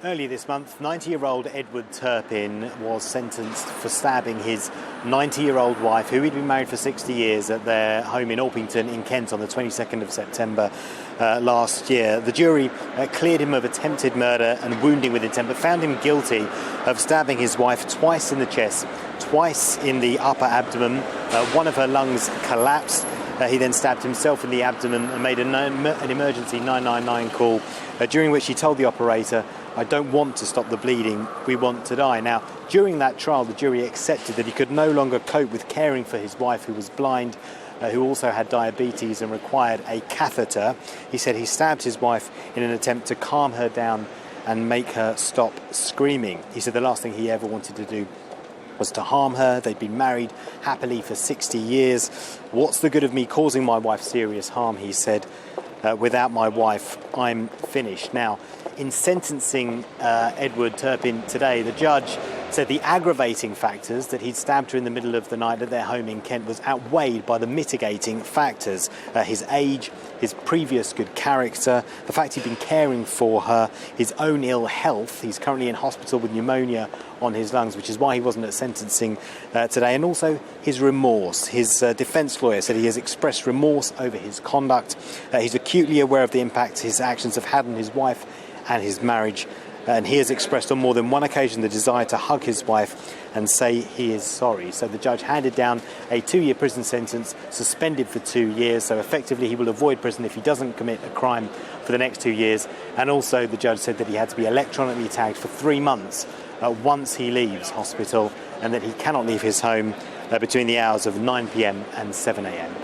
Earlier this month, 90-year-old Edward Turpin was sentenced for stabbing his 90-year-old wife, who he'd been married for 60 years, at their home in Orpington in Kent on the 22nd of September last year. The jury cleared him of attempted murder and wounding with intent, but found him guilty of stabbing his wife twice in the chest, twice in the upper abdomen. One of her lungs collapsed. He then stabbed himself in the abdomen and made an emergency 999 call, during which he told the operator, "I don't want to stop the bleeding, we want to die." Now, during that trial, the jury accepted that he could no longer cope with caring for his wife, who was blind, who also had diabetes and required a catheter. He said he stabbed his wife in an attempt to calm her down and make her stop screaming. He said the last thing he ever wanted to do was to harm her. They'd been married happily for 60 years. "What's the good of me causing my wife serious harm?" he said. "Without my wife, I'm finished." Now, in sentencing Edward Turpin today, the judge said the aggravating factors, that he'd stabbed her in the middle of the night at their home in Kent, was outweighed by the mitigating factors. His age, his previous good character, the fact he'd been caring for her, his own ill health. He's currently in hospital with pneumonia on his lungs, which is why he wasn't at sentencing today, and also his remorse. His defence lawyer said he has expressed remorse over his conduct. He's acutely aware of the impact his actions have had on his wife and his marriage, and he has expressed on more than one occasion the desire to hug his wife and say he is sorry. So the judge handed down a 2-year prison sentence, suspended for 2 years, so effectively he will avoid prison if he doesn't commit a crime for the next 2 years. And also the judge said that he had to be electronically tagged for 3 months once he leaves hospital, and that he cannot leave his home between the hours of 9 p.m. and 7 a.m.